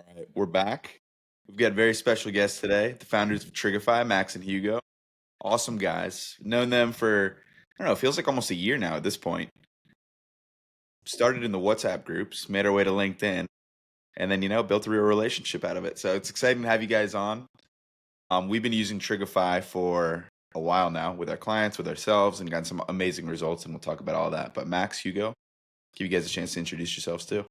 All right, we're back. We've got a very special guest today, the founders of Trigify, Max and Hugo. Awesome guys. Known them for, I don't know, it feels like almost a year now at this point. Started in the WhatsApp groups, made our way to LinkedIn, and then, built a real relationship out of it. So it's exciting to have you guys on. We've been using Trigify for a while now with our clients, with ourselves, and gotten some amazing results, and we'll talk about all that. But Max, Hugo, give you guys a chance to introduce yourselves too.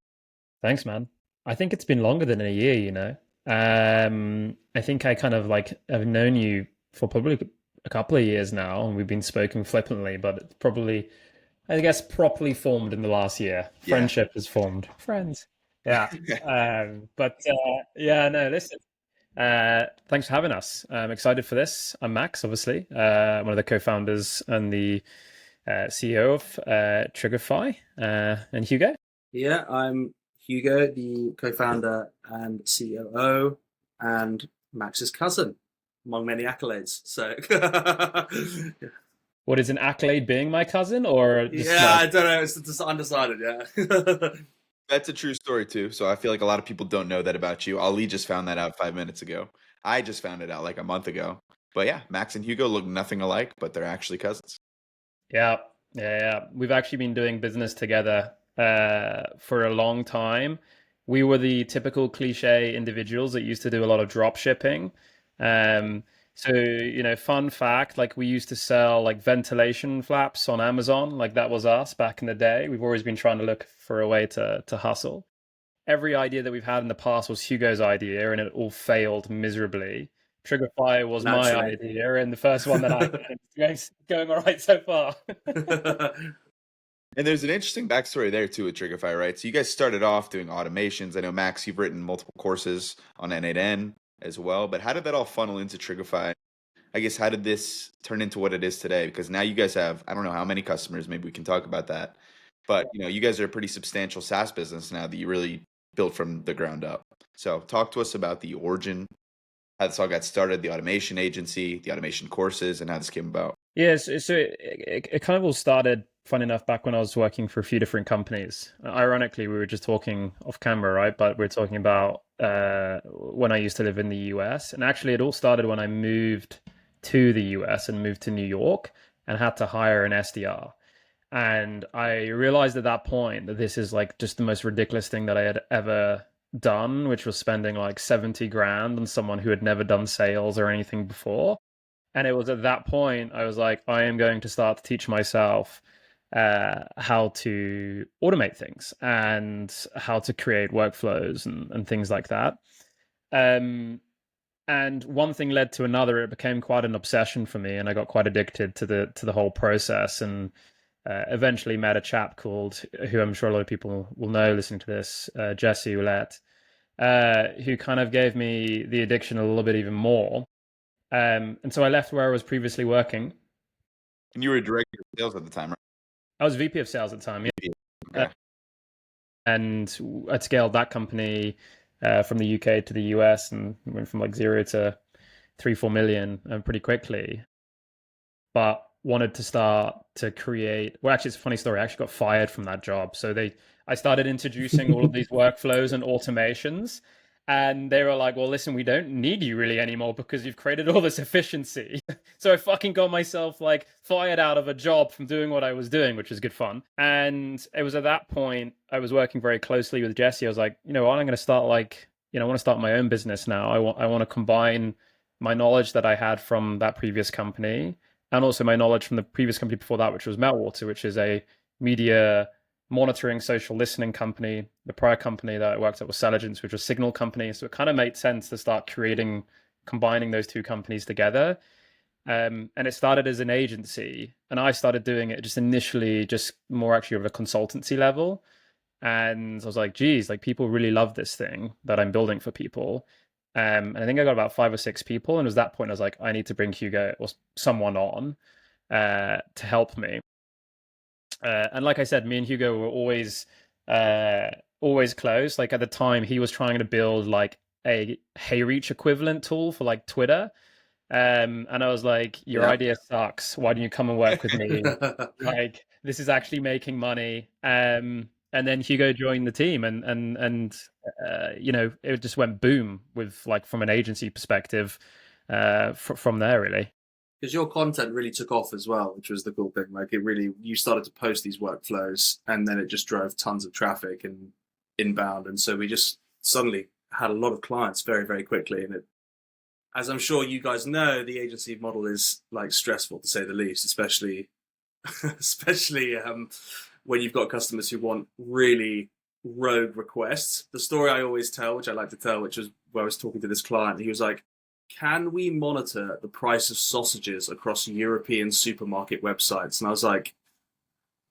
Thanks, man. I think it's been longer than a year. I think I kind of like have known you for probably a couple of years now, and we've been spoken flippantly, but it's probably, I guess, properly formed in the last year. Yeah. Friendship is formed. Friends. Yeah. Yeah, no, listen. Thanks for having us. I'm excited for this. I'm Max, obviously, one of the co-founders and the CEO of Trigify, and Hugo. Yeah, I'm Hugo, the co-founder and COO, and Max's cousin, among many accolades. So, What is an accolade being my cousin, or just yeah, I don't know. It's just undecided. Yeah. That's a true story too. So I feel like a lot of people don't know that about you. Ali just found that out 5 minutes ago. I just found it out like a month ago. But yeah, Max and Hugo look nothing alike, but they're actually cousins. Yeah. We've actually been doing business together for a long time. We were the typical cliche individuals that used to do a lot of drop shipping. Fun fact, like we used to sell like ventilation flaps on Amazon. Like that was us back in the day. We've always been trying to look for a way to hustle. Every idea that we've had in the past was Hugo's idea, and it all failed miserably. Triggerfire was my Naturally. idea, and the first one that I did. It's going all right so far. And there's an interesting backstory there too with Trigify, right? So you guys started off doing automations. I know Max, you've written multiple courses on N8N as well, but how did that all funnel into Trigify? I guess how did this turn into what it is today? Because now you guys have, I don't know how many customers, maybe we can talk about that. But you guys are a pretty substantial SaaS business now that you really built from the ground up. So talk to us about the origin, how this all got started, the automation agency, the automation courses, and how this came about. Yes, so it kind of all started, fun enough, back when I was working for a few different companies. Ironically, we were just talking off camera, right? But we're talking about when I used to live in the US. And actually, it all started when I moved to the US and moved to New York and had to hire an SDR. And I realized at that point that this is like just the most ridiculous thing that I had ever done, which was spending like 70 grand on someone who had never done sales or anything before. And it was at that point I was like, I am going to start to teach myself how to automate things and how to create workflows and things like that. And one thing led to another. It became quite an obsession for me, and I got quite addicted to the whole process. And eventually met a chap called, who I'm sure a lot of people will know listening to this, Jesse Ouellette, who kind of gave me the addiction a little bit even more. And so I left where I was previously working. And you were a director of sales at the time, right? I was VP of sales at the time, yeah. Okay. And I'd scaled that company from the UK to the US, and went from like 0 to 3-4 million pretty quickly. But wanted to start to create, well, actually it's a funny story. I actually got fired from that job. So I started introducing all of these workflows and automations, and they were like, well, listen, we don't need you really anymore because you've created all this efficiency. So I fucking got myself like fired out of a job from doing what I was doing, which was good fun. And it was at that point I was working very closely with Jesse. I was like, I'm going to start I want to start my own business now. I want to combine my knowledge that I had from that previous company, and also my knowledge from the previous company before that, which was Meltwater, which is a media monitoring, social listening company. The prior company that I worked at was Selligence, which was a signal company. So it kind of made sense to start combining those two companies together. And it started as an agency, and I started doing it just initially, just more actually of a consultancy level. And I was like, geez, like people really love this thing that I'm building for people. And I think I got about 5 or 6 people. And it was that point I was like, I need to bring Hugo or someone on to help me. And like I said, me and Hugo were always close. Like at the time, he was trying to build like a HeyReach equivalent tool for like Twitter. And I was like, your idea sucks. Why don't you come and work with me? Like, this is actually making money. And then Hugo joined the team, and you know, it just went boom with like from an agency perspective from there really. Because your content really took off as well, which was the cool thing. Like it really, you started to post these workflows, and then it just drove tons of traffic and inbound, and so we just suddenly had a lot of clients very, very quickly. And it, as I'm sure you guys know, the agency model is like stressful to say the least, especially especially when you've got customers who want really rogue requests. The story I always tell, which I like to tell, which was where I was talking to this client, he was like, can we monitor the price of sausages across European supermarket websites? And I was like,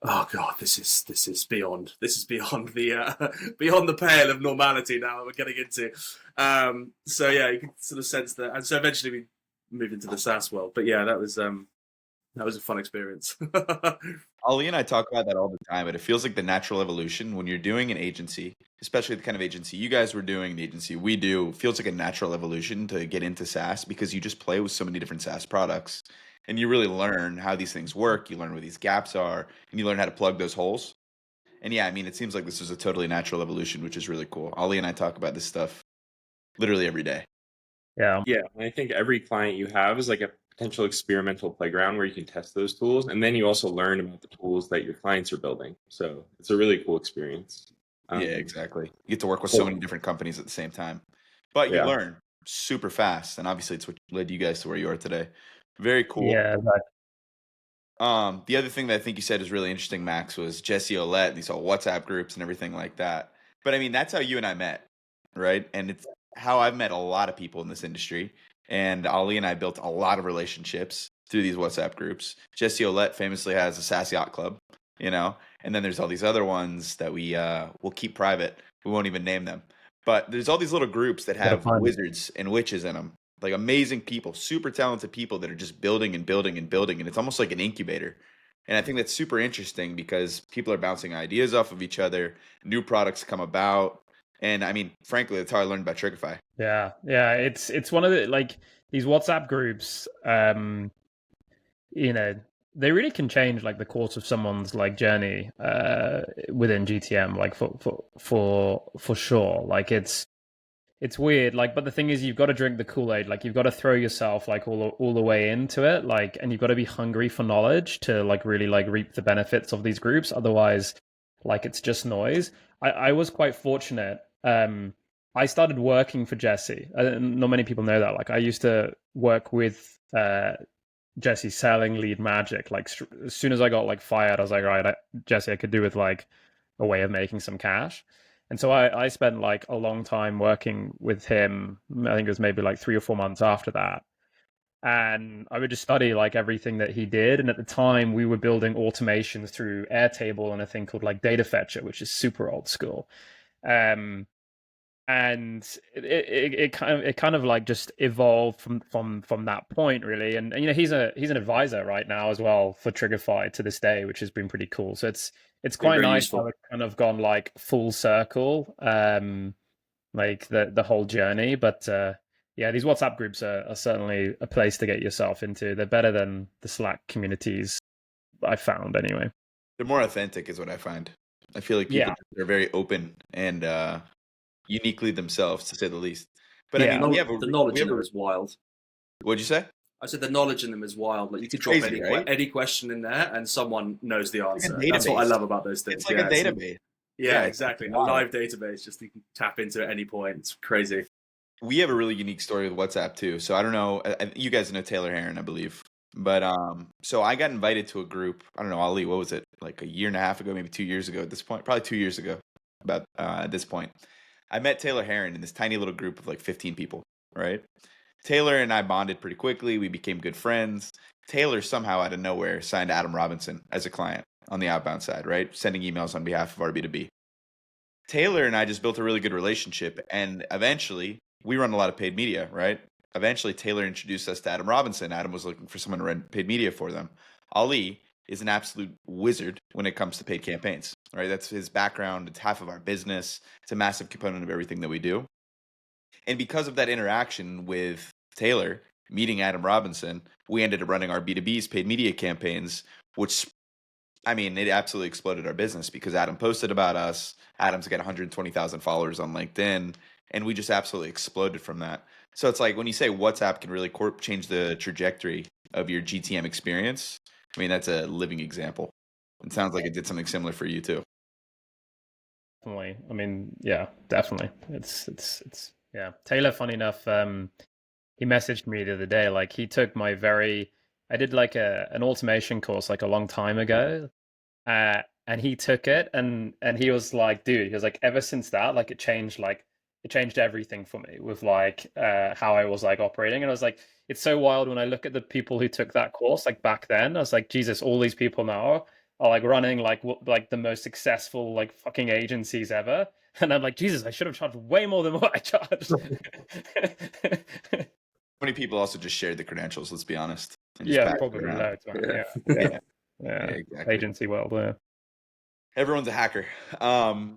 oh god, this is beyond the beyond the pale of normality now we're getting into. So yeah, you can sort of sense that, and so eventually we moved into the SaaS world. But yeah, that was a fun experience. Ali and I talk about that all the time, but it feels like the natural evolution when you're doing an agency, especially the kind of agency you guys were doing, the agency we do, feels like a natural evolution to get into SaaS because you just play with so many different SaaS products and you really learn how these things work. You learn where these gaps are and you learn how to plug those holes. And yeah, I mean, it seems like this is a totally natural evolution, which is really cool. Ali and I talk about this stuff literally every day. Yeah. Yeah, and I think every client you have is like a potential experimental playground where you can test those tools, and then you also learn about the tools that your clients are building. So it's a really cool experience. Yeah, exactly. You get to work with so many different companies at the same time, but you Yeah. learn super fast, and obviously it's what led you guys to where you are today. Very cool. Yeah, The other thing that I think you said is really interesting, Max, was Jesse Olette, these all WhatsApp groups and everything like that. But I mean, that's how you and I met, right? And it's how I've met a lot of people in this industry. And Ali and I built a lot of relationships through these WhatsApp groups. Jesse Olette famously has a SaaS Yacht Club, you know, and then there's all these other ones that we will keep private. We won't even name them. But there's all these little groups that have fun. wizards and witches in them, like amazing people, super talented people that are just building and building and building. And it's almost like an incubator. And I think that's super interesting because people are bouncing ideas off of each other, new products come about. And I mean, frankly, that's how I learned about Trigify. Yeah, it's one of the like these WhatsApp groups. You know, they really can change like the course of someone's like journey within GTM, like for sure. Like it's weird, like, but the thing is, you've got to drink the Kool-Aid. Like, you've got to throw yourself like all the way into it, like, and you've got to be hungry for knowledge to like really like reap the benefits of these groups. Otherwise, like, it's just noise. I was quite fortunate. I started working for Jesse. Not many people know that. Like, I used to work with Jesse selling lead magic. Like, as soon as I got like fired, I was like, right, Jesse, I could do with like a way of making some cash. And so I spent like a long time working with him. I think it was maybe like 3 or 4 months after that. And I would just study like everything that he did. And at the time, we were building automations through Airtable and a thing called like Data Fetcher, which is super old school. And it kind of like just evolved from that point really. And you know, he's an advisor right now as well for Trigify to this day, which has been pretty cool. So it's quite nice how it's kind of gone like full circle, like the whole journey. But yeah, these WhatsApp groups are certainly a place to get yourself into. They're better than the Slack communities, I found anyway. They're more authentic is what I find. I feel like people are very open and uniquely themselves, to say the least. But Yeah. I mean, the knowledge in them is wild. What'd you say? I said the knowledge in them is wild. Like you could drop crazy, right? any question in there, and someone knows the answer. Like a That's what I database. love about those things. It's like a database. Yeah, Yeah, exactly. it's A wild. live database, just you can tap into at any point. It's crazy. We have a really unique story with WhatsApp too. So I don't know. You guys know Taylor Heron, I believe. But so I got invited to a group. I don't know, Ali. What was it? Like a year and a half ago, maybe 2 years ago. At this point, probably 2 years ago. About at this point, I met Taylor Heron in this tiny little group of like 15 people. Right. Taylor and I bonded pretty quickly. We became good friends. Taylor somehow out of nowhere signed Adam Robinson as a client on the outbound side. Right, sending emails on behalf of our B2B. Taylor and I just built a really good relationship, and eventually we run a lot of paid media, right? Eventually, Taylor introduced us to Adam Robinson. Adam was looking for someone to run paid media for them. Ali is an absolute wizard when it comes to paid campaigns, right? That's his background. It's half of our business. It's a massive component of everything that we do. And because of that interaction with Taylor, meeting Adam Robinson, we ended up running our B2B's paid media campaigns, which I mean, it absolutely exploded our business because Adam posted about us. Adam's got 120,000 followers on LinkedIn, and we just absolutely exploded from that. So it's like when you say WhatsApp can really change the trajectory of your GTM experience, I mean, that's a living example. It sounds like it did something similar for you too. Definitely. I mean, yeah, definitely. It's yeah. Taylor, funny enough, he messaged me the other day. Like he took I did like an automation course like a long time ago, and he took it, and he was like, dude, he was like, ever since that, like it changed everything for me with like how I was like operating. And I was like, it's so wild when I look at the people who took that course like back then. I was like, Jesus, all these people now are like running like the most successful like fucking agencies ever. And I'm like, Jesus, I should have charged way more than what I charged. Many people also just shared the credentials, let's be honest, and just Yeah, passed it probably around. loads, man. Yeah. Yeah, Yeah, yeah, exactly. agency world. Yeah, Everyone's a hacker. So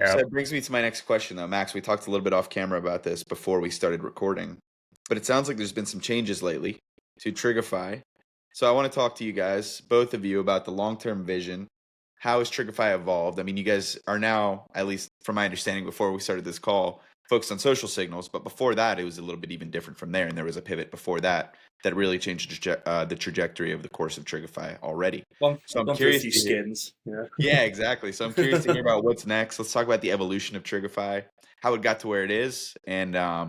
yeah. it brings me to my next question, though. Max, we talked a little bit off camera about this before we started recording, but it sounds like there's been some changes lately to Trigify. So I want to talk to you guys, both of you, about the long-term vision. How has Trigify evolved? I mean, you guys are now, at least from my understanding before we started this call, focused on social signals, but before that, it was a little bit even different from there, and there was a pivot before that that really changed the trajectory of the course of Trigify already. So I'm Gone through a curious few to hear. skins. Yeah. Yeah, exactly. So I'm curious to hear about what's next. Let's talk about the evolution of Trigify, how it got to where it is, and I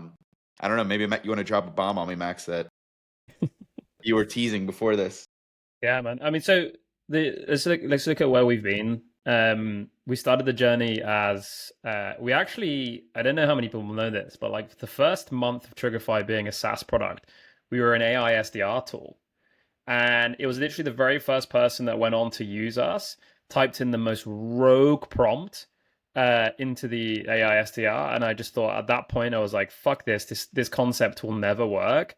don't know, maybe you want to drop a bomb on me, Max, that you were teasing before this. Yeah, man. I mean, so let's look at where we've been. We started the journey as we actually, I don't know how many people know this, but like the first month of Trigify being a SaaS product, we were an AI SDR tool. And it was literally the very first person that went on to use us, typed in the most rogue prompt into the AI SDR. And I just thought at that point, I was like, fuck this concept will never work.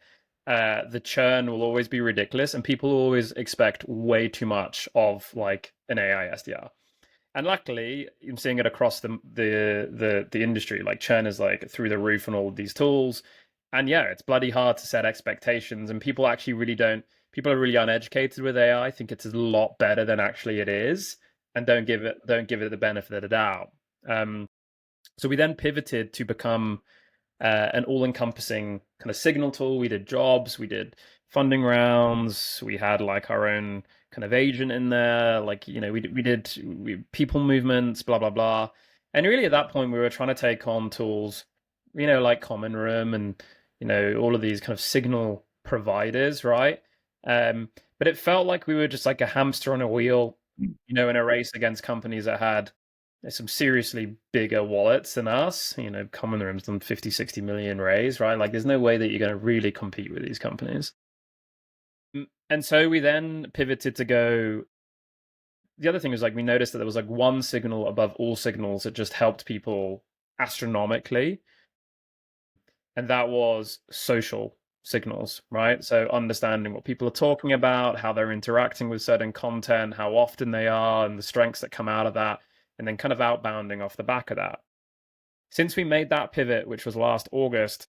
The churn will always be ridiculous, and people always expect way too much of like an AI SDR. And luckily, I'm seeing it across the industry. Like churn is like through the roof on all of these tools, and yeah, it's bloody hard to set expectations. And people actually really don't. People are really uneducated with AI. I think it's a lot better than actually it is, and don't give it the benefit of the doubt. So we then pivoted to become an all-encompassing kind of signal tool. We did jobs, we did funding rounds, we had like our own kind of agent in there, like we did people movements, blah blah blah. And really at that point we were trying to take on tools, like Common Room and all of these kind of signal providers, right? But it felt like we were just like a hamster on a wheel, in a race against companies that had some seriously bigger wallets than us. Common Room's done 50, 60 million raise, right? Like there's no way that you're going to really compete with these companies. And so we then pivoted to go. The other thing was like we noticed that there was like one signal above all signals that just helped people astronomically. And that was social signals, right? So understanding what people are talking about, how they're interacting with certain content, how often they are, and the strengths that come out of that, and then kind of outbounding off the back of that. Since we made that pivot, which was last August,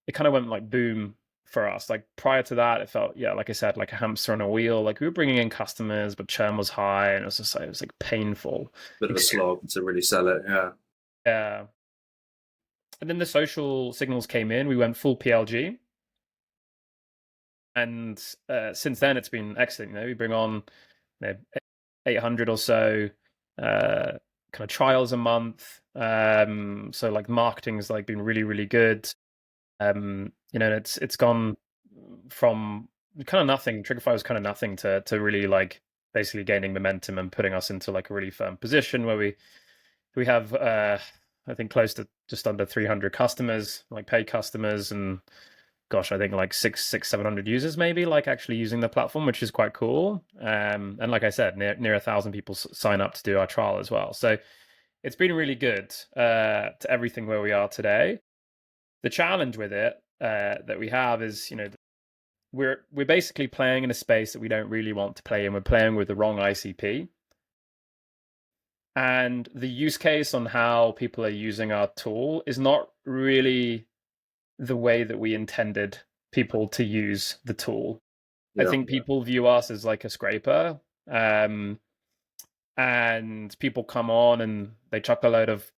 it kind of went like boom for us. Like prior to that, it felt, yeah, like I said, like a hamster on a wheel. Like we were bringing in customers, but churn was high, and it was like painful. Bit of a slog to really sell it. Yeah. Yeah. And then the social signals came in. We went full PLG. And since then, it's been excellent. We bring on 800 or so kind of trials a month. So like marketing's like been really, really good. It's gone from kind of nothing. Trigify was kind of nothing to really like basically gaining momentum and putting us into like a really firm position where we have I think close to just under 300 customers, like paid customers, and gosh, I think like 700 users maybe like actually using the platform, which is quite cool. And like I said, near 1,000 people sign up to do our trial as well. So it's been really good to everything where we are today. The challenge with it that we have is, we're basically playing in a space that we don't really want to play in. We're playing with the wrong ICP. And the use case on how people are using our tool is not really the way that we intended people to use the tool. Yeah. I think people view us as like a scraper. and people come on and they chuck a load of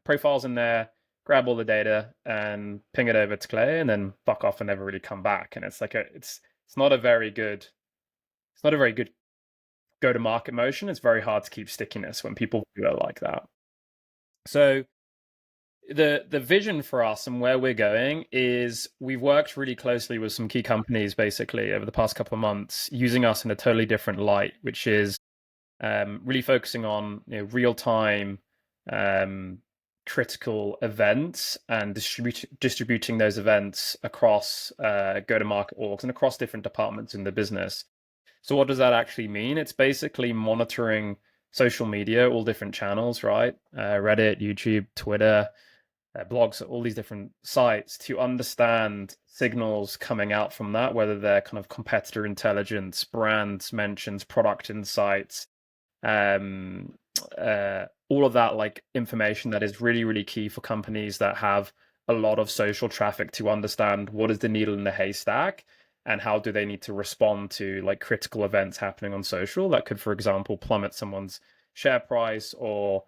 profiles in there, grab all the data and ping it over to Clay, and then fuck off and never really come back. And it's like it's not a very good go to market motion. It's very hard to keep stickiness when people do it like that. So the vision for us and where we're going is we've worked really closely with some key companies basically over the past couple of months, using us in a totally different light, which is really focusing on real-time critical events and distributing those events across go-to-market orgs and across different departments in the business. So what does that actually mean? It's basically monitoring social media, all different channels, right? Reddit, YouTube, Twitter, blogs, all these different sites, to understand signals coming out from that, whether they're kind of competitor intelligence, brand mentions, product insights, all of that like information that is really, really key for companies that have a lot of social traffic to understand what is the needle in the haystack and how do they need to respond to like critical events happening on social that could, for example, plummet someone's share price or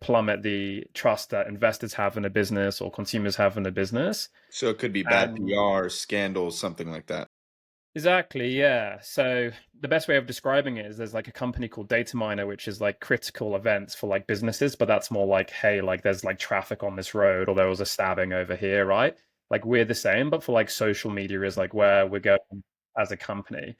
plummet the trust that investors have in a business or consumers have in a business. So it could be bad PR, scandals, something like that. Exactly, yeah. So the best way of describing it is there's like a company called Dataminer, which is like critical events for like businesses, but that's more like, hey, like there's like traffic on this road or there was a stabbing over here, right? Like we're the same, but for like social media is like where we're going as a company.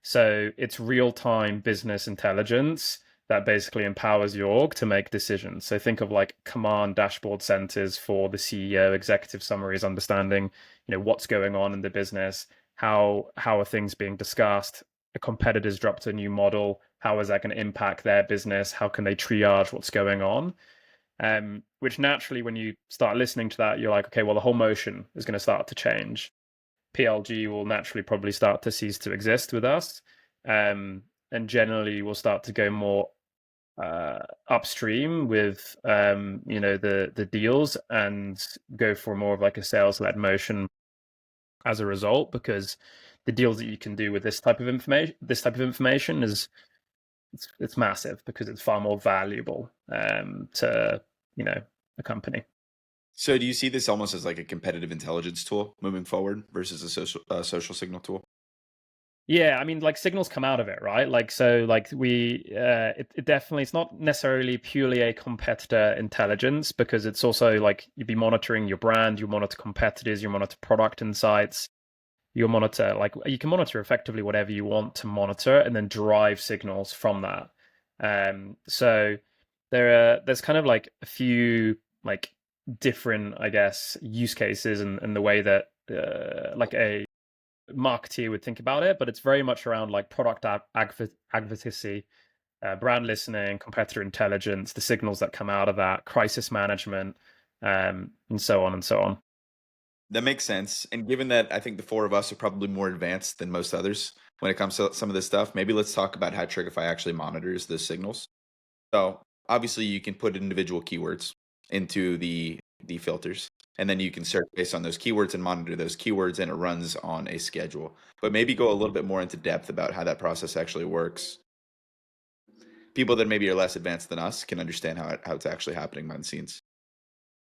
So it's real-time business intelligence that basically empowers your org to make decisions. So think of like command dashboard centers for the CEO, executive summaries, understanding, what's going on in the business, how are things being discussed, a competitor's dropped a new model, how is that going to impact their business, how can they triage what's going on, which naturally when you start listening to that, you're like, okay, well, the whole motion is going to start to change. PLG will naturally probably start to cease to exist with us, and generally we'll start to go more upstream with the deals and go for more of like a sales-led motion as a result, because the deals that you can do with this type of information is it's massive because it's far more valuable to a company. So do you see this almost as like a competitive intelligence tool moving forward versus a social signal tool? Yeah, I mean, like signals come out of it, right? Like, so like it definitely, it's not necessarily purely a competitor intelligence, because it's also like you'd be monitoring your brand, you monitor competitors, you monitor product insights, you can monitor effectively whatever you want to monitor and then derive signals from that. So there's kind of like a few like different, I guess, use cases and the way that like a marketeer would think about it, but it's very much around like product advocacy, brand listening, competitor intelligence, the signals that come out of that, crisis management, and so on and so on. That makes sense. And given that I think the four of us are probably more advanced than most others when it comes to some of this stuff, maybe let's talk about how Trigify actually monitors those signals. So obviously you can put individual keywords into the filters, and then you can search based on those keywords and monitor those keywords, and it runs on a schedule. But maybe go a little bit more into depth about how that process actually works. People that maybe are less advanced than us can understand how it's actually happening behind the scenes.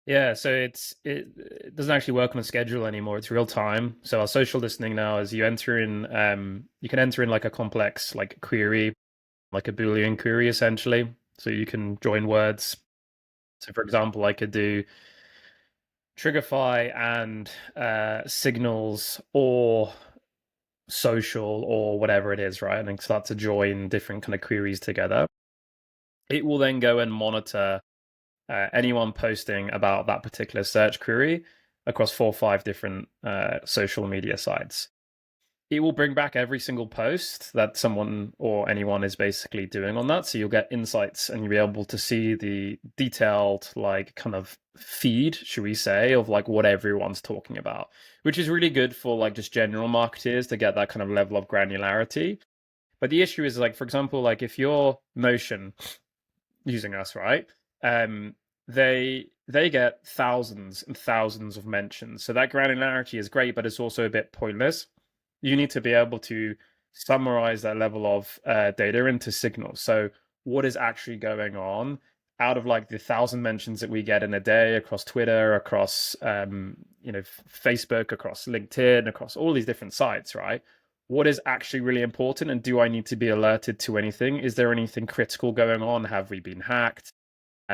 Yeah, so it doesn't actually work on a schedule anymore. It's real time. So our social listening now is you can enter in like a complex like query, like a Boolean query essentially. So you can join words. So for example, I could do Trigify and signals or social or whatever it is, right? And then start to join different kind of queries together. It will then go and monitor anyone posting about that particular search query across 4 or 5 different social media sites. It will bring back every single post that someone or anyone is basically doing on that. So you'll get insights and you'll be able to see the detailed, like, kind of feed, should we say, of like what everyone's talking about, which is really good for like just general marketers to get that kind of level of granularity. But the issue is, like, for example, like if you're Notion using us, right? They get thousands and thousands of mentions. So that granularity is great, but it's also a bit pointless. You need to be able to summarize that level of data into signals. So what is actually going on out of like the 1,000 mentions that we get in a day across Twitter, across Facebook, across LinkedIn, across all these different sites, right? What is actually really important, and do I need to be alerted to anything? Is there anything critical going on? Have we been hacked?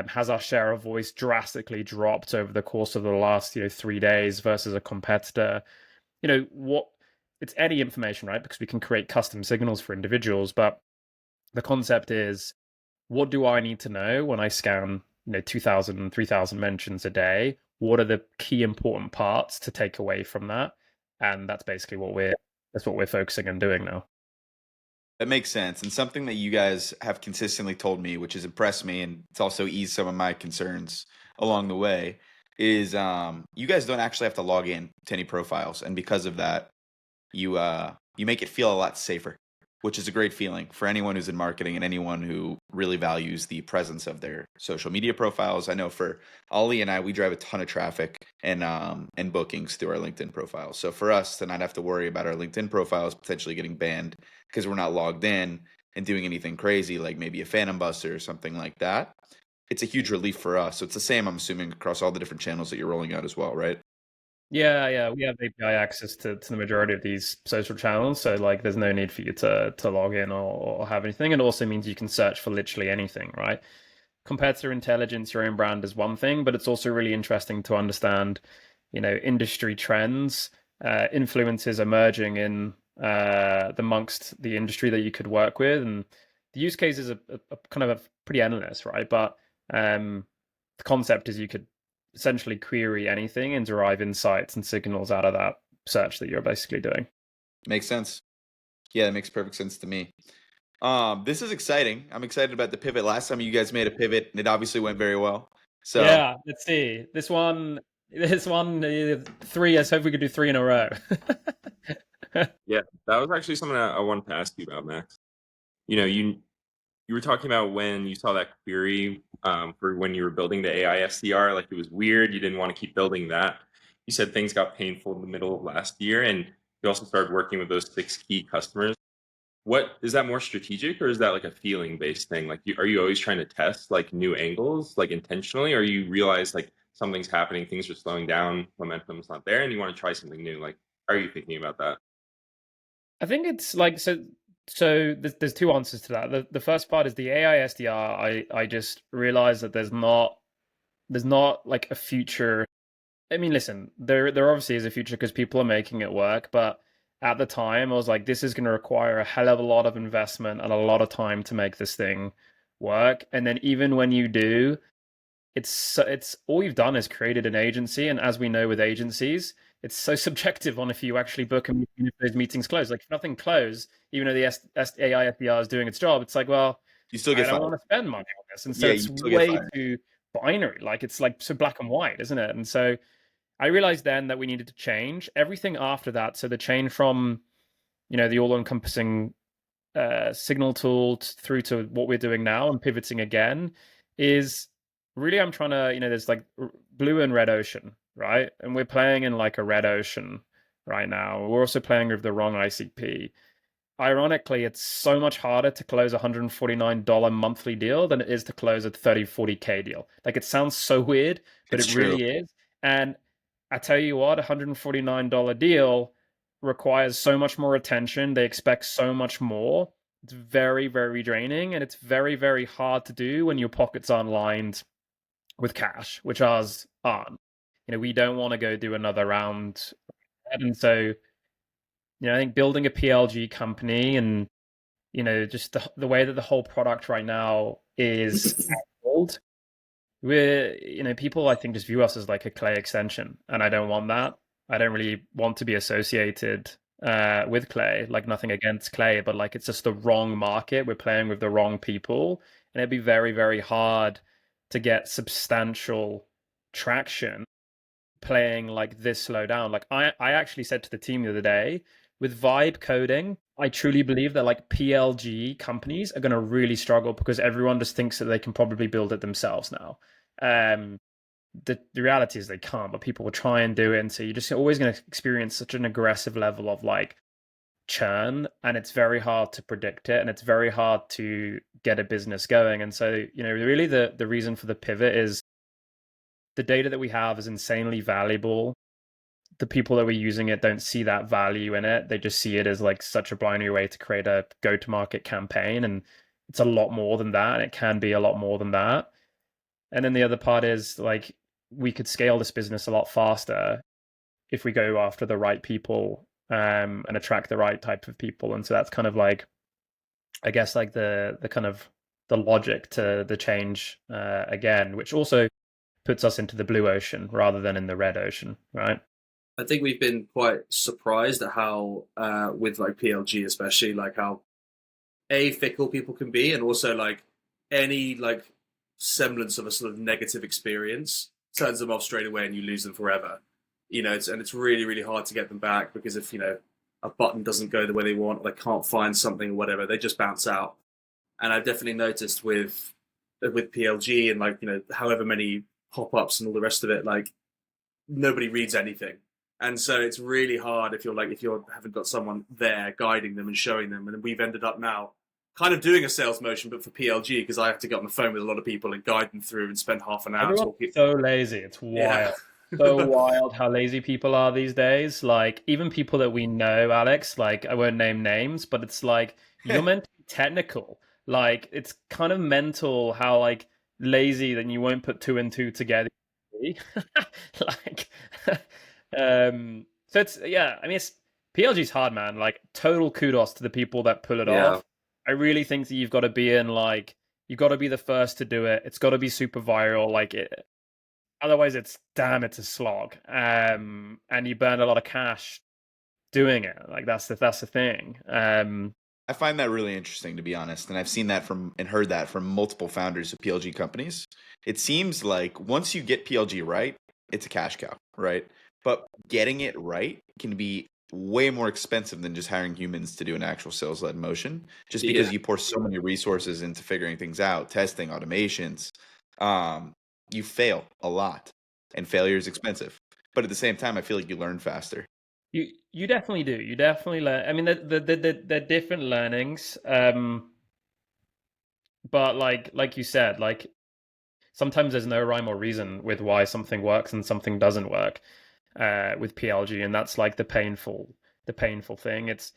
Has our share of voice drastically dropped over the course of the last 3 days versus a competitor? What it's any information, right? Because we can create custom signals for individuals, but the concept is, what do I need to know when I scan 2,000, 3,000 mentions a day? What are the key important parts to take away from that? And that's basically what we're focusing on doing now. That makes sense. And something that you guys have consistently told me, which has impressed me, and it's also eased some of my concerns along the way, is you guys don't actually have to log in to any profiles. And because of that, you make it feel a lot safer, which is a great feeling for anyone who's in marketing and anyone who really values the presence of their social media profiles. I know for Ollie and I, we drive a ton of traffic and bookings through our LinkedIn profiles. So for us to not have to worry about our LinkedIn profiles potentially getting banned because we're not logged in and doing anything crazy like maybe a phantom buster or something like that, it's a huge relief for us. So it's the same, I'm assuming, across all the different channels that you're rolling out as well, right? Yeah, we have API access to the majority of these social channels, so like there's no need for you to log in or have anything. It also means you can search for literally anything, right? Competitor intelligence, your own brand is one thing, but it's also really interesting to understand, industry trends, influences emerging in amongst the industry that you could work with, and the use cases are kind of pretty endless, right? But the concept is you could essentially query anything and derive insights and signals out of that search that you're basically doing. Makes sense. Yeah, that makes perfect sense to me. This is exciting. I'm excited about the pivot. Last time you guys made a pivot, and it obviously went very well. So yeah, let's see. This one, three. Let's hope we could do 3 in a row. Yeah, that was actually something I wanted to ask you about, Max. You were talking about when you saw that query for when you were building the AI SDR, like it was weird. You didn't want to keep building that. You said things got painful in the middle of last year, and you also started working with those 6 key customers. What is that, more strategic, or is that like a feeling based thing? Like, are you always trying to test like new angles, like intentionally, or you realize like something's happening, things are slowing down, momentum's not there, and you want to try something new? Like, how are you thinking about that? I think it's like so. So there's 2 answers to that. The first part is the AI SDR. I just realized that there's not like a future. I mean, listen, there obviously is a future because people are making it work, but at the time I was like, this is going to require a hell of a lot of investment and a lot of time to make this thing work. And then even when you do, it's all you've done is created an agency, and as we know with agencies, it's so subjective on if you actually book a meeting, if those meetings close. Like if nothing close, even though the AI SDR is doing its job, it's like, well, you still I get don't fired. want to spend money on this, and so Yeah, you it's still get way fired. too binary. Like it's like so black and white, isn't it? And so I realized then that we needed to change everything after that. So the change from, the all-encompassing signal tool through to what we're doing now and pivoting again is really, I'm trying to, there's like blue and red ocean, right? And we're playing in like a red ocean right now. We're also playing with the wrong ICP. Ironically, it's so much harder to close a $149 monthly deal than it is to close a 30, 40K deal. Like it sounds so weird, but It's it true. really is. And I tell you what, a $149 deal requires so much more attention. They expect so much more. It's very, very draining, and it's very, very hard to do when your pockets aren't lined with cash, which ours aren't. We don't want to go do another round. And so, I think building a PLG company and just the way that the whole product right now is handled, people I think just view us as like a Clay extension, and I don't want that. I don't really want to be associated with Clay. Like nothing against Clay, but like it's just the wrong market. We're playing with the wrong people, and it'd be very, very hard to get substantial traction playing like this slow down. Like I actually said to the team the other day, with vibe coding, I truly believe that like PLG companies are going to really struggle because everyone just thinks that they can probably build it themselves now. The reality is they can't, but people will try and do it. And so you're just always going to experience such an aggressive level of like churn, and it's very hard to predict it, and it's very hard to get a business going. And so, really the reason for the pivot is the data that we have is insanely valuable. The people that we're using it don't see that value in it. They just see it as like such a binary way to create a go-to-market campaign. And it's a lot more than that. And it can be a lot more than that. And then the other part is like, we could scale this business a lot faster if we go after the right people and attract the right type of people. And so that's kind of like, I guess, like the kind of the logic to the change again, which also puts us into the blue ocean rather than in the red ocean, right? I think we've been quite surprised at how, with like PLG especially, like how fickle people can be, and also like any like semblance of a sort of negative experience turns them off straight away, and you lose them forever. It's really really hard to get them back, because if a button doesn't go the way they want, or they can't find something or whatever, they just bounce out. And I've definitely noticed with PLG and like however many pop-ups and all the rest of it, like nobody reads anything. And so it's really hard if you haven't got someone there guiding them and showing them. And we've ended up now kind of doing a sales motion, but for PLG, because I have to get on the phone with a lot of people and guide them through and spend half an hour talking. So lazy. It's wild. Yeah. So wild how lazy people are these days. Like even people that we know, Alex, like I won't name names, but it's like you're meant to be technical. Like it's kind of mental how like lazy that you won't put 2 and 2 together. Like so it's I mean, it's PLG's hard, man. Like total kudos to the people that pull it off. I really think that you've got to be you've got to be the first to do it. It's got to be super viral, like it. Otherwise, it's a slog, and you burn a lot of cash doing it. Like that's the thing. I find that really interesting, to be honest, and I've seen that and heard that from multiple founders of PLG companies. It seems like once you get PLG right, it's a cash cow, right? But getting it right can be way more expensive than just hiring humans to do an actual sales-led motion, just because you pour so many resources into figuring things out, testing, automations. You fail a lot, and failure is expensive. But at the same time, I feel like you learn faster. You definitely do. You definitely learn. I mean, the different learnings. But like you said, like sometimes there's no rhyme or reason with why something works and something doesn't work with PLG, and that's like the painful thing. It's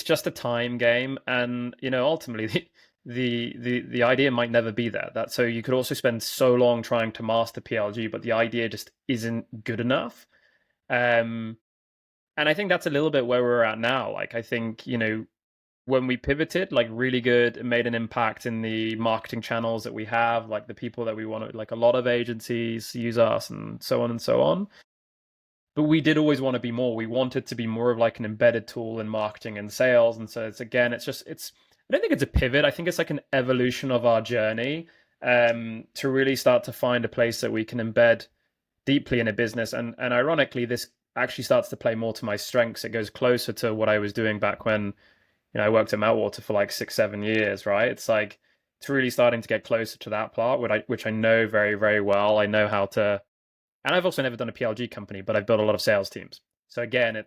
just a time game, and ultimately the idea might never be there. That so you could also spend so long trying to master PLG, but the idea just isn't good enough. And I think that's a little bit where we're at now. Like I think when we pivoted, like really good, and made an impact in the marketing channels that we have, like the people that we want to, like a lot of agencies use us and so on and so on. But we did always want to be more. We wanted to be more of like an embedded tool in marketing and sales. And so I don't think it's a pivot. I think it's like an evolution of our journey to really start to find a place that we can embed deeply in a business. And ironically, this actually starts to play more to my strengths. It goes closer to what I was doing back when I worked at Meltwater for like 6-7 years, right? It's like it's really starting to get closer to that part, which I know very, very well. I know how to, and I've also never done a PLG company, but I've built a lot of sales teams. So again,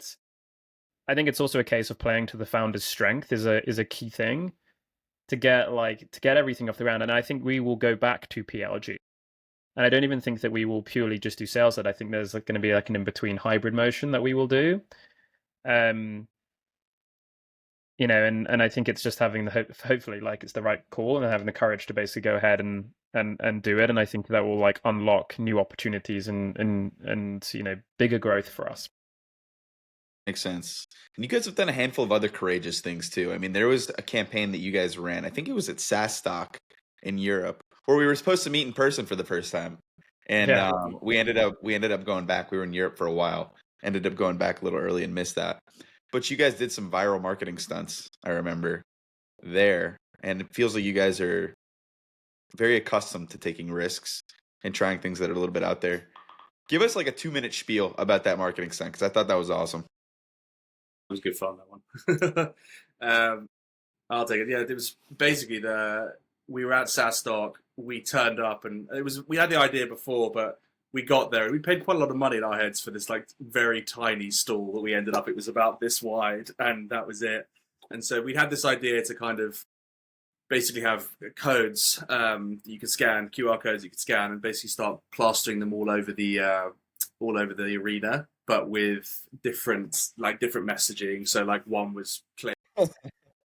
I think it's also a case of playing to the founder's strength is a key thing to get everything off the ground. And I think we will go back to PLG. And I don't even think that we will purely just do sales. That I think there's going to be like an in-between hybrid motion that we will do. And I think it's just having hopefully like it's the right call and having the courage to basically go ahead and do it. And I think that will like unlock new opportunities and bigger growth for us. Makes sense. And you guys have done a handful of other courageous things too. I mean, there was a campaign that you guys ran. I think it was at SaaStr in Europe, where we were supposed to meet in person for the first time, and we ended up going back. We were in Europe for a while. Ended up going back a little early and missed that. But you guys did some viral marketing stunts, I remember, there. And it feels like you guys are very accustomed to taking risks and trying things that are a little bit out there. Give us like a 2-minute spiel about that marketing stunt, because I thought that was awesome. It was good fun, that one. I'll take it. Yeah, it was basically we were at SaaStr. We turned up, and we had the idea before, but we got there. We paid quite a lot of money in our heads for this like very tiny stall that we ended up. It was about this wide, and that was it. And so we had this idea to kind of basically have codes you could scan, QR codes you could scan, and basically start plastering them all over the arena, but with different messaging. So like one was clear.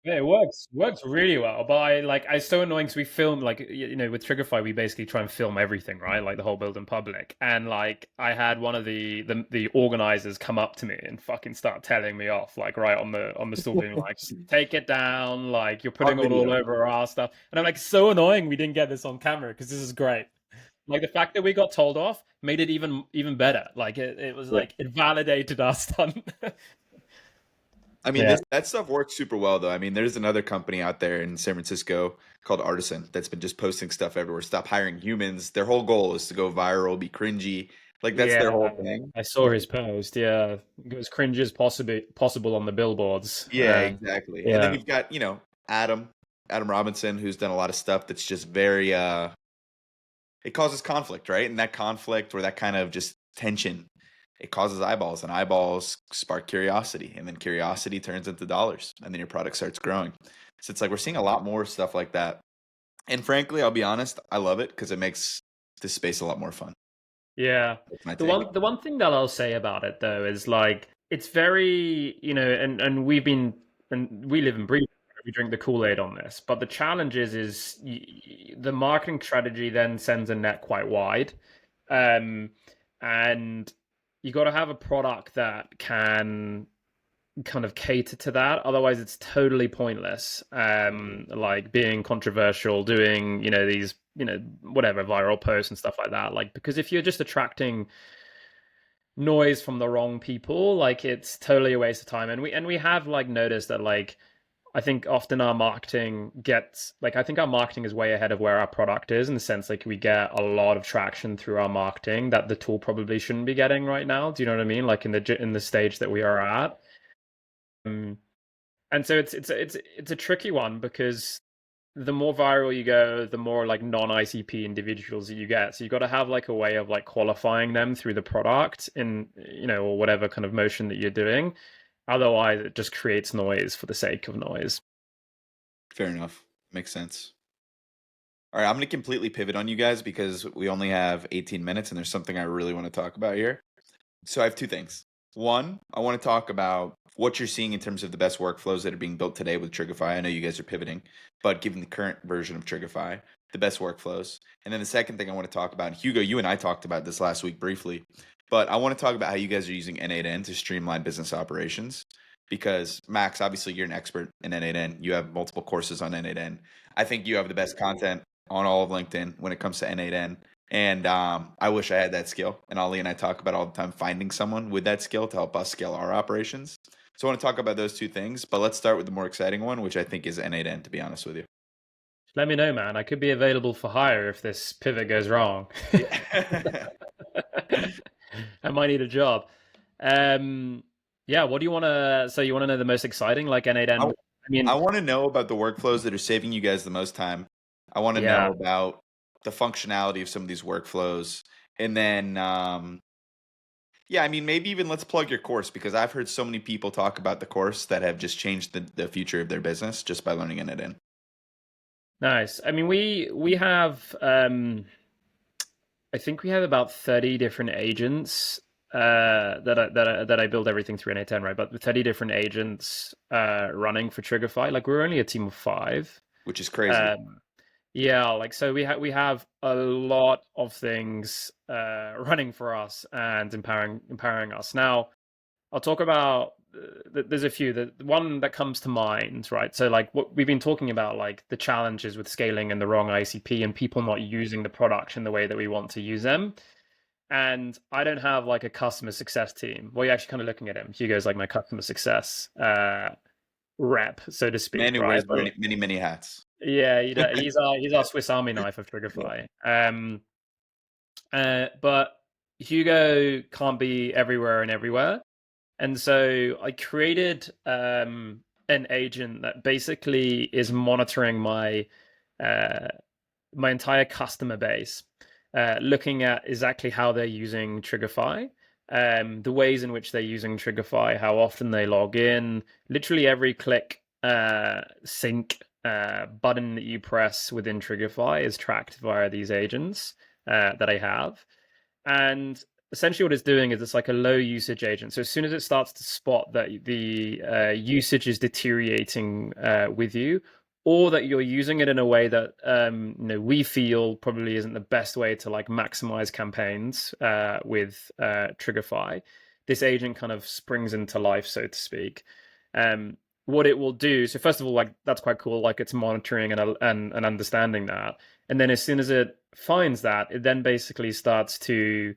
Yeah, it works really well. But it's so annoying because we film with Trigify, we basically try and film everything, right? Like the whole build in public. And like I had one of the organizers come up to me and fucking start telling me off, like right on the stool, being like, take it down, like you're putting it all over our stuff. And I'm like, so annoying we didn't get this on camera because this is great. Like the fact that we got told off made it even better. Like it was like it validated our stunt. I mean, that stuff works super well, though. I mean, there's another company out there in San Francisco called Artisan that's been just posting stuff everywhere. Stop hiring humans. Their whole goal is to go viral, be cringy. Like that's their whole thing. I saw his post. Yeah, it was cringe as possible on the billboards. Yeah, exactly. Yeah. And then you've got Adam Robinson, who's done a lot of stuff that's just very it causes conflict, right? And that conflict or that kind of just tension, it causes eyeballs, and eyeballs spark curiosity, and then curiosity turns into dollars, and then your product starts growing. So it's like we're seeing a lot more stuff like that. And frankly, I'll be honest, I love it because it makes this space a lot more fun. Yeah. The one thing that I'll say about it though is like it's very, and we live and breathe, we drink the Kool-Aid on this, but the challenge is the marketing strategy then sends a net quite wide. And you got to have a product that can kind of cater to that. Otherwise, it's totally pointless. Like being controversial, doing these whatever viral posts and stuff like that. Like because if you're just attracting noise from the wrong people, like it's totally a waste of time. And we have like noticed that like I think often our marketing gets I think our marketing is way ahead of where our product is in the sense like we get a lot of traction through our marketing that the tool probably shouldn't be getting right now. Do you know what I mean? Like in the stage that we are at. And so it's a tricky one because the more viral you go, the more like non-ICP individuals that you get. So you got to have like a way of like qualifying them through the product in or whatever kind of motion that you're doing. Otherwise, it just creates noise for the sake of noise. Fair enough. Makes sense. All right, I'm going to completely pivot on you guys because we only have 18 minutes and there's something I really want to talk about here. So I have two things. One, I want to talk about what you're seeing in terms of the best workflows that are being built today with Trigify. I know you guys are pivoting, but given the current version of Trigify, the best workflows. And then the second thing I want to talk about, and Hugo, you and I talked about this last week briefly, but I want to talk about how you guys are using N8N to streamline business operations. Because Max, obviously you're an expert in N8N. You have multiple courses on N8N. I think you have the best content on all of LinkedIn when it comes to N8N. And I wish I had that skill. And Ali and I talk about all the time finding someone with that skill to help us scale our operations. So I want to talk about those two things, but let's start with the more exciting one, which I think is N8N, to be honest with you. Let me know, man. I could be available for hire if this pivot goes wrong. I might need a job. Yeah, what do you want to... So you want to know the most exciting, like N8N? I want to know about the workflows that are saving you guys the most time. I want to know about the functionality of some of these workflows. And then, maybe even let's plug your course because I've heard so many people talk about the course that have just changed the future of their business just by learning N8N. Nice. I mean, we have... I think we have about 30 different agents that I build everything through N8N, right? But 30 different agents running for Trigify. Like we're only a team of 5, which is crazy. So we have a lot of things running for us and empowering us. Now, I'll talk about. There's a few. The one that comes to mind, right? So like what we've been talking about, like the challenges with scaling and the wrong ICP and people not using the product in the way that we want to use them. And I don't have like a customer success team. Well, you're actually kind of looking at him. Hugo's like my customer success rep, so to speak. Man who wears many hats. Yeah, he's our Swiss Army knife of Trigify. But Hugo can't be everywhere and everywhere. And so I created an agent that basically is monitoring my entire customer base. looking at exactly how they're using Trigify, the ways in which they're using Trigify, how often they log in, literally every click, sync button that you press within Trigify is tracked via these agents that I have. And essentially what it's doing is it's like a low usage agent. So as soon as it starts to spot that the usage is deteriorating with you, or that you're using it in a way that we feel probably isn't the best way to like maximize campaigns with Trigify, this agent kind of springs into life, so to speak. What it will do, so first of all, like that's quite cool, like it's monitoring and understanding that. And then as soon as it finds that, it then basically starts to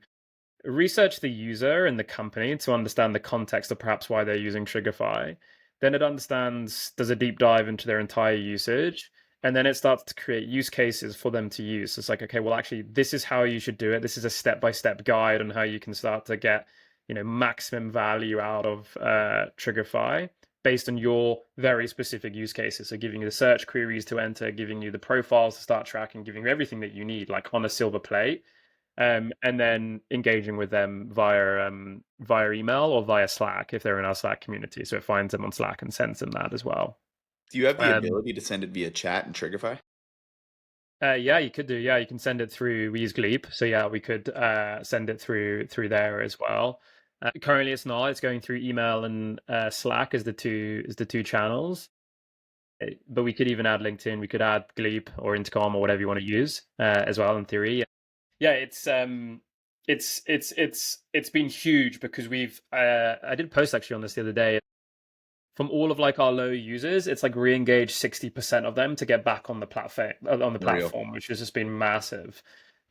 research the user and the company to understand the context of perhaps why they're using Trigify. Then it does a deep dive into their entire usage. And then it starts to create use cases for them to use. So it's like, okay, well, actually, this is how you should do it. This is a step-by-step guide on how you can start to get, maximum value out of Trigify based on your very specific use cases. So giving you the search queries to enter, giving you the profiles to start tracking, giving you everything that you need, like on a silver plate. And then engaging with them via email or via Slack if they're in our Slack community. So it finds them on Slack and sends them that as well. Do you have the ability to send it via chat and Trigify? Yeah, you could do. Yeah, you can send it through. We use Gleep, so yeah, we could send it through there as well. Currently, it's not. It's going through email and Slack as the two channels. But we could even add LinkedIn. We could add Gleep or Intercom or whatever you want to use as well. In theory, yeah, it's been huge because I did a post actually on this the other day. From all of like our low users, it's like re-engage 60% of them to get back on the platform, which has just been massive.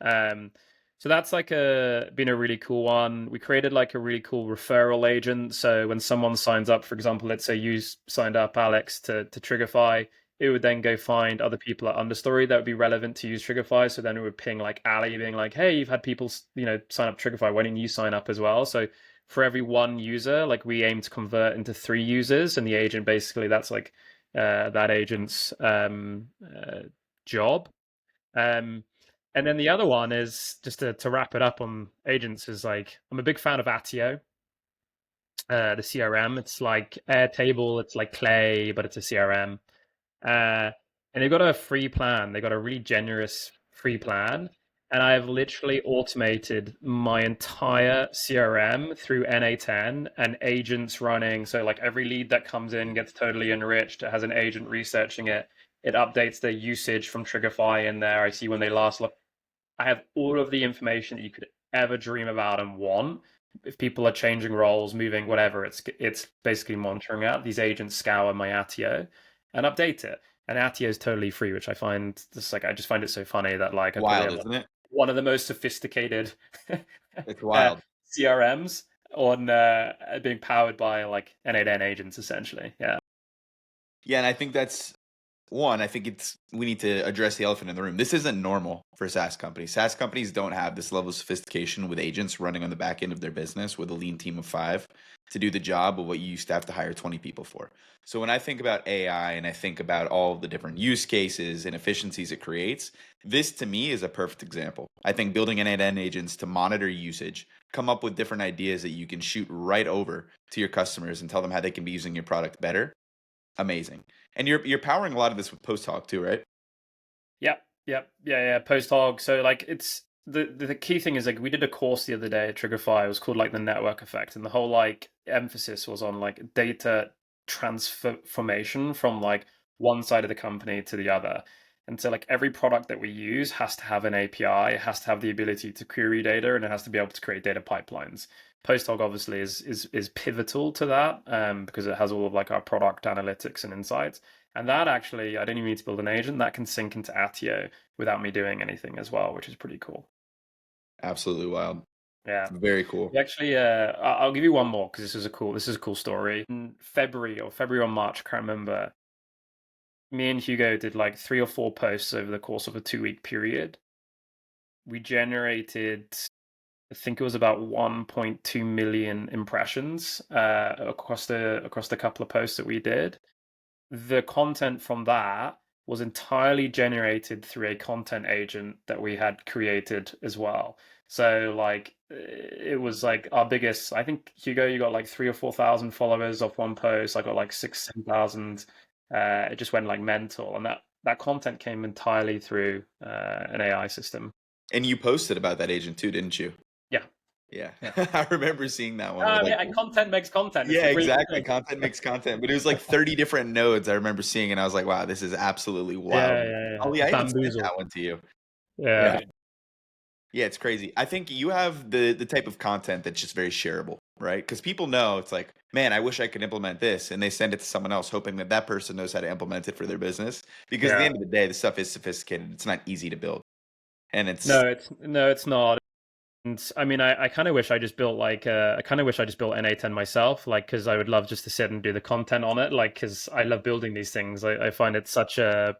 So that's like been a really cool one. We created like a really cool referral agent. So when someone signs up, for example, let's say you signed up, Alex, to Trigify, it would then go find other people at Understory that would be relevant to use Trigify. So then it would ping like Ali being like, hey, you've had people, sign up Trigify. Why didn't you sign up as well? So for every one user, like we aim to convert into 3 users, and the agent basically that's like that agent's job. And then the other one is just to wrap it up on agents is like I'm a big fan of Attio, the CRM. It's like Airtable, it's like Clay, but it's a CRM. And they've got a free plan. They got a really generous free plan. And I've literally automated my entire CRM through NA10 and agents running. So like every lead that comes in gets totally enriched. It has an agent researching it. It updates their usage from Trigify in there. I see when they last look. I have all of the information that you could ever dream about and want. If people are changing roles, moving, whatever, it's basically monitoring it. These agents scour my Attio and update it. And Attio is totally free, which I find I just find it so funny that like I Wild, probably have isn't it? one of the most sophisticated It's wild. CRMs on being powered by like N8N agents essentially. Yeah. Yeah, and I think that's one. I think we need to address the elephant in the room. This isn't normal for SaaS companies. SaaS companies don't have this level of sophistication with agents running on the back end of their business with a lean team of 5 to do the job of what you used to have to hire 20 people for. So when I think about AI and I think about all the different use cases and efficiencies it creates, this to me is a perfect example. I think building N8N agents to monitor usage, come up with different ideas that you can shoot right over to your customers and tell them how they can be using your product better. Amazing. And you're powering a lot of this with Post Hog too, right? Yeah. Post Hog. So like it's the key thing is like we did a course the other day at Trigify. It was called like the network effect, and the whole like emphasis was on like data transformation from like one side of the company to the other. And so like every product that we use has to have an API, it has to have the ability to query data, and it has to be able to create data pipelines. Posthog obviously is pivotal to that because it has all of like our product analytics and insights. And that actually, I don't even need to build an agent that can sync into Attio without me doing anything as well, which is pretty cool. Absolutely wild. Yeah, it's very cool. Actually, I'll give you one more because this is a cool story. In February or March, I can't remember. Me and Hugo did like 3 or 4 posts over the course of a 2-week period. We generated, I think it was about 1.2 million impressions across the couple of posts that we did. The content from that was entirely generated through a content agent that we had created as well. So like it was like our biggest, I think, Hugo, you got like 3,000 or 4,000 followers off one post. I got like 6,000, 7,000. It just went like mental, and that content came entirely through an AI system. And you posted about that agent too, didn't you? Yeah. Yeah. Yeah. I remember seeing that one. With Yeah, content makes content. It's yeah, the really exactly. thing. Content makes content. But it was like 30 different nodes I remember seeing, and I was like, wow, this is absolutely wild. Yeah. Oh, yeah, I even sent Bamboozle. that one to you. Yeah. Yeah, it's crazy. I think you have the type of content that's just very shareable, right? Because people know it's like, man, I wish I could implement this, and they send it to someone else, hoping that that person knows how to implement it for their business. Because at the Yeah. end of the day, the stuff is sophisticated. It's not easy to build, and it's No, it's not. And I mean, I kind of wish I just built like I kind of wish I just built NA10 myself, like because I would love just to sit and do the content on it, like because I love building these things. I find it such a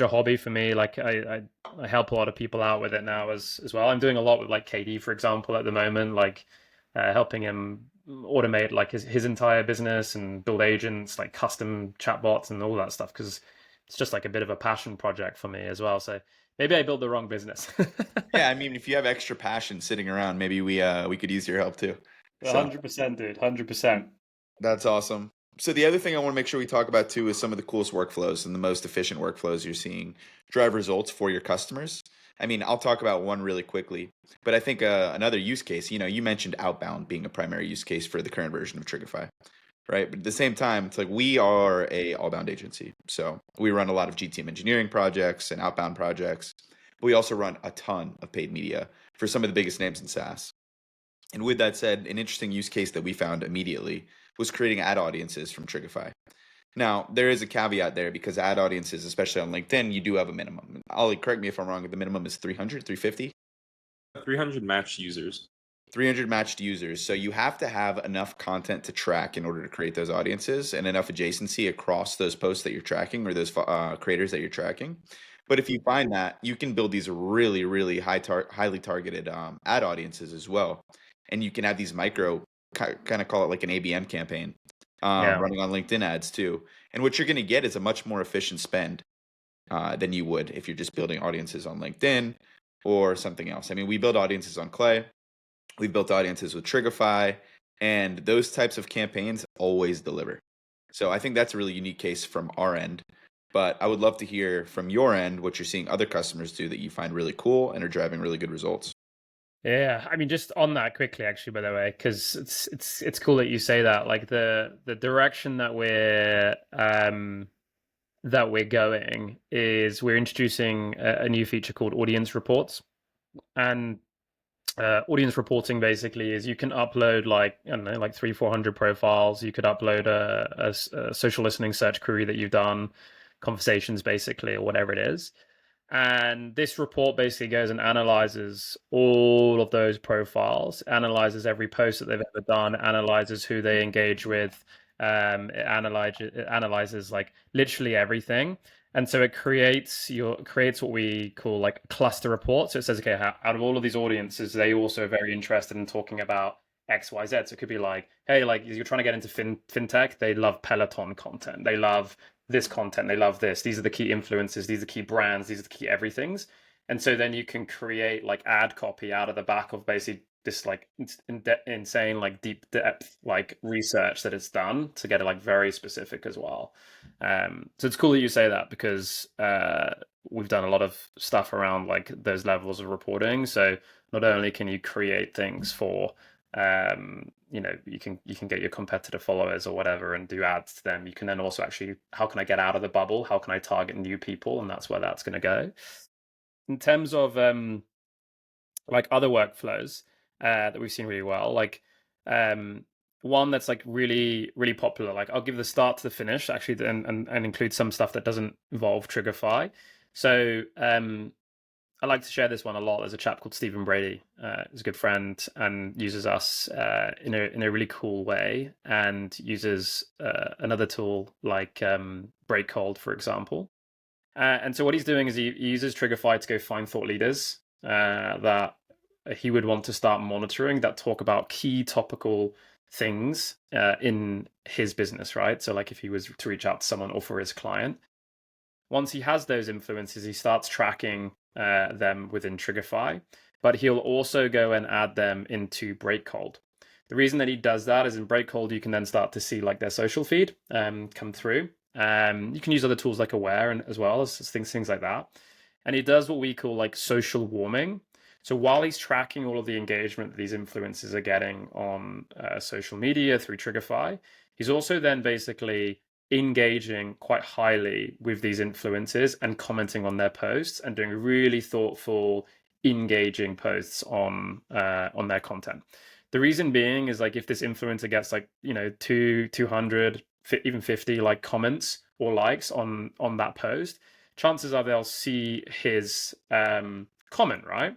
hobby for me. Like I help a lot of people out with it now as well. I'm doing a lot with like KD, for example, at the moment, like helping him automate like his entire business and build agents, like custom chatbots and all that stuff, because it's just like a bit of a passion project for me as well. So maybe I built the wrong business. yeah. I mean, if you have extra passion sitting around, maybe we could use your help too. So 100%, dude. 100%. that's awesome. So the other thing I want to make sure we talk about too is some of the coolest workflows and the most efficient workflows you're seeing drive results for your customers. I mean, I'll talk about one really quickly, but I think another use case, you mentioned outbound being a primary use case for the current version of Trigify, right? But at the same time, it's like we are a all-bound agency. So we run a lot of GTM engineering projects and outbound projects. But we also run a ton of paid media for some of the biggest names in SaaS. And with that said, an interesting use case that we found immediately was creating ad audiences from Trigify. Now, there is a caveat there because ad audiences, especially on LinkedIn, you do have a minimum. Ollie, correct me if I'm wrong, the minimum is 300, 350? 300 matched users. 300 matched users. So you have to have enough content to track in order to create those audiences and enough adjacency across those posts that you're tracking or those creators that you're tracking. But if you find that, you can build these really, really highly targeted ad audiences as well. And you can have these micro, kind of call it like an ABM campaign, Yeah. running on LinkedIn ads too. And what you're going to get is a much more efficient spend than you would if you're just building audiences on LinkedIn or something else. I mean, we build audiences on Clay. We've built audiences with Trigify, and those types of campaigns always deliver. So I think that's a really unique case from our end. But I would love to hear from your end what you're seeing other customers do that you find really cool and are driving really good results. Yeah, I mean, just on that quickly, actually, by the way, because it's cool that you say that. Like the direction that we're going is we're introducing a new feature called audience reports, and audience reporting basically is you can upload like I don't know, like 300-400 profiles. You could upload a social listening search query that you've done, conversations basically, or whatever it is. And this report basically goes and analyzes all of those profiles, analyzes every post that they've ever done, analyzes who they engage with, it analyzes like literally everything. And so it creates what we call like a cluster report. So it says, okay, out of all of these audiences, they also are very interested in talking about X, Y, Z. So it could be like, hey, like you're trying to get into fintech, they love Peloton content, they love this content, they love this, these are the key influences, these are the key brands, these are the key everythings. And so then you can create like ad copy out of the back of basically this like insane like deep depth like research that it's done to get it like very specific as well. So it's cool that you say that because we've done a lot of stuff around like those levels of reporting. So not only can you create things for you can get your competitor followers or whatever and do ads to them, you can then also actually, how can I get out of the bubble, how can I target new people, and that's where that's going to go. In terms of like other workflows that we've seen really well, like one that's like really really popular, like I'll give the start to the finish actually, and include some stuff that doesn't involve Trigify. So I like to share this one a lot. There's a chap called Stephen Brady. He's a good friend and uses us in a really cool way, and uses another tool like Breakcold, for example. And so what he's doing is he uses Trigify to go find thought leaders that he would want to start monitoring that talk about key topical things in his business, right? So like if he was to reach out to someone or for his client. once he has those influencers, he starts tracking them within Trigify, but he'll also go and add them into Breakcold. The reason that he does that is in Breakcold, you can then start to see like their social feed come through. You can use other tools like Aware and as well as things like that. And he does what we call like social warming. So while he's tracking all of the engagement that these influencers are getting on social media through Trigify, he's also then basically engaging quite highly with these influencers and commenting on their posts and doing really thoughtful, engaging posts on their content. The reason being is like if this influencer gets like 200, even 50 like comments or likes on that post, chances are they'll see his comment, right?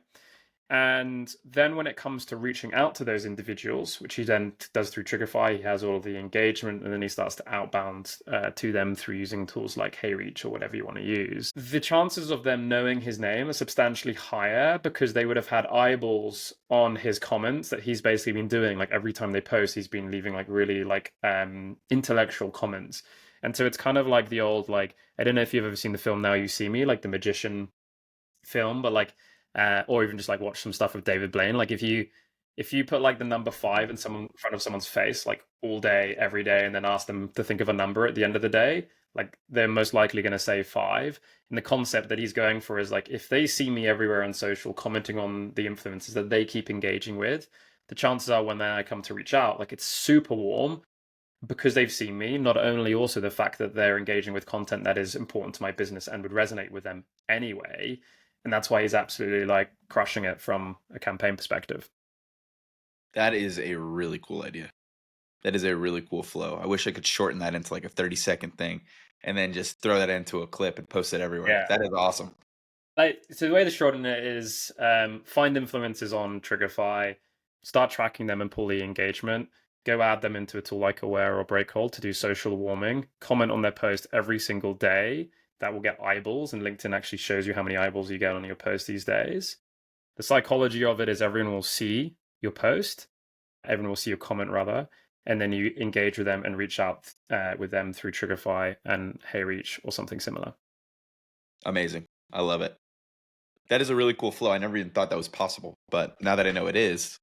And then when it comes to reaching out to those individuals, which he then does through Trigify, he has all of the engagement, and then he starts to outbound to them through using tools like HeyReach or whatever you want to use. The chances of them knowing his name are substantially higher because they would have had eyeballs on his comments that he's basically been doing. Like every time they post, he's been leaving like really like intellectual comments. And so it's kind of like the old, like, I don't know if you've ever seen the film Now You See Me, like the magician film, but like or even just like watch some stuff with David Blaine. Like if you put like the number 5 in front of someone's face like all day, every day, and then ask them to think of a number at the end of the day, like they're most likely going to say 5. And the concept that he's going for is like, if they see me everywhere on social commenting on the influencers that they keep engaging with, the chances are when I come to reach out, like it's super warm because they've seen me, not only also the fact that they're engaging with content that is important to my business and would resonate with them anyway. And that's why he's absolutely like crushing it from a campaign perspective. That is a really cool idea. That is a really cool flow. I wish I could shorten that into like a 30-second thing and then just throw that into a clip and post it everywhere. Yeah. That is awesome. So the way to shorten it is find influencers on Trigify, start tracking them and pull the engagement, go add them into a tool like Aware or Breakhold to do social warming, comment on their post every single day. That will get eyeballs, and LinkedIn actually shows you how many eyeballs you get on your post these days. The psychology of it is everyone will see your post, everyone will see your comment rather, and then you engage with them and reach out with them through Trigify and HeyReach or something similar. Amazing. I love it. That is a really cool flow. I never even thought that was possible, but now that I know it is,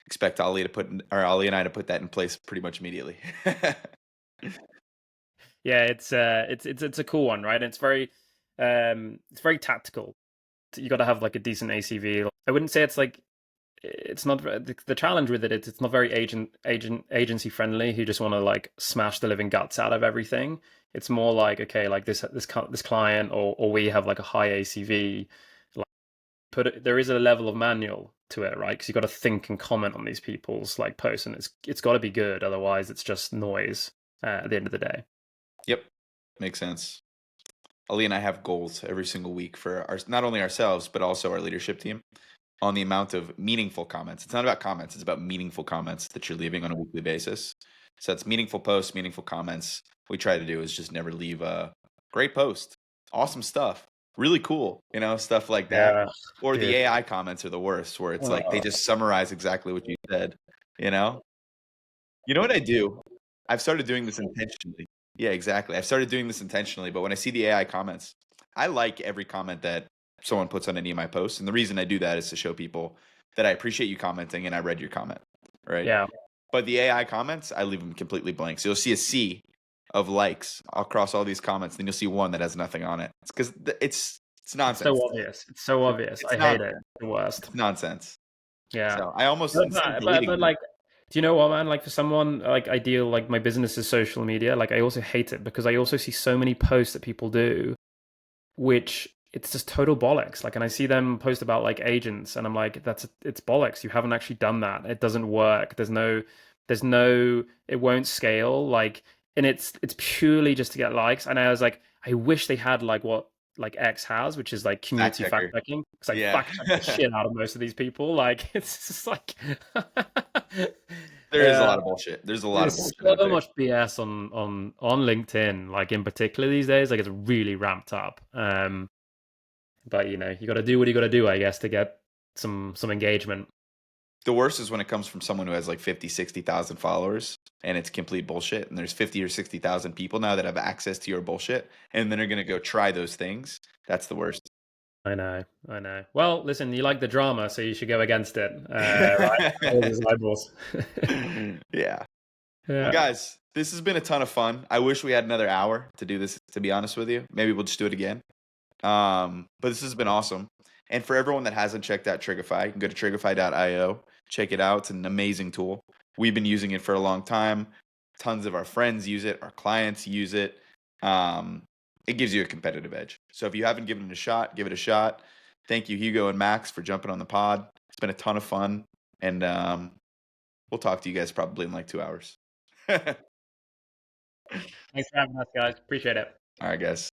expect Ali and I to put that in place pretty much immediately. Yeah, it's a cool one, right? It's very tactical. You got to have like a decent ACV. I wouldn't say it's like, it's not the challenge with it. It's not very agency friendly who just want to like smash the living guts out of everything. It's more like, okay, like this client or we have like a high ACV. Like there is a level of manual to it, right? Because you got to think and comment on these people's like posts, and it's got to be good. Otherwise, it's just noise at the end of the day. Yep, makes sense. Ali and I have goals every single week for not only ourselves but also our leadership team on the amount of meaningful comments. It's not about comments; it's about meaningful comments that you're leaving on a weekly basis. So it's meaningful posts, meaningful comments. What we try to do is just never leave a great post, awesome stuff, really cool, stuff like that. Yeah, or dude. the AI comments are the worst, where it's like they just summarize exactly what you said. You know what I do? I've started doing this intentionally. Yeah, exactly. I've started doing this intentionally, but when I see the AI comments, I like every comment that someone puts on any of my posts. And the reason I do that is to show people that I appreciate you commenting and I read your comment, right? Yeah. But the AI comments, I leave them completely blank. So you'll see a sea of likes across all these comments, then you'll see one that has nothing on it. It's because it's nonsense. So obvious. It's so obvious. I hate it. The worst. It's nonsense. Yeah. So I almost but like, do you know what, man? Like for someone like ideal, like my business is social media. Like I also hate it because I also see so many posts that people do, which it's just total bollocks. Like, and I see them post about like agents, and I'm like, it's bollocks. You haven't actually done that. It doesn't work. There's no, it won't scale. Like, and it's purely just to get likes. And I was like, I wish they had like what like X has, which is like community fact checking. Because I fact check the shit out of most of these people. Like, it's just like there is a lot of bullshit. There's a lot of bullshit. So much BS on LinkedIn, like in particular these days. Like it's really ramped up. But you got to do what you got to do, I guess, to get some engagement. The worst is when it comes from someone who has like 50, 60,000 followers and it's complete bullshit. And there's 50 or 60,000 people now that have access to your bullshit, and then they're going to go try those things. That's the worst. I know. Well, listen, you like the drama, so you should go against it, right? All those eyeballs. Yeah. Yeah. Well, guys, this has been a ton of fun. I wish we had another hour to do this, to be honest with you. Maybe we'll just do it again. But this has been awesome. And for everyone that hasn't checked out Trigify, you can go to trigify.io. Check it out. It's an amazing tool. We've been using it for a long time. Tons of our friends use it. Our clients use it. It gives you a competitive edge. So if you haven't given it a shot, give it a shot. Thank you, Hugo and Max, for jumping on the pod. It's been a ton of fun. And we'll talk to you guys probably in like 2 hours. Thanks for having us, guys. Appreciate it. All right, guys.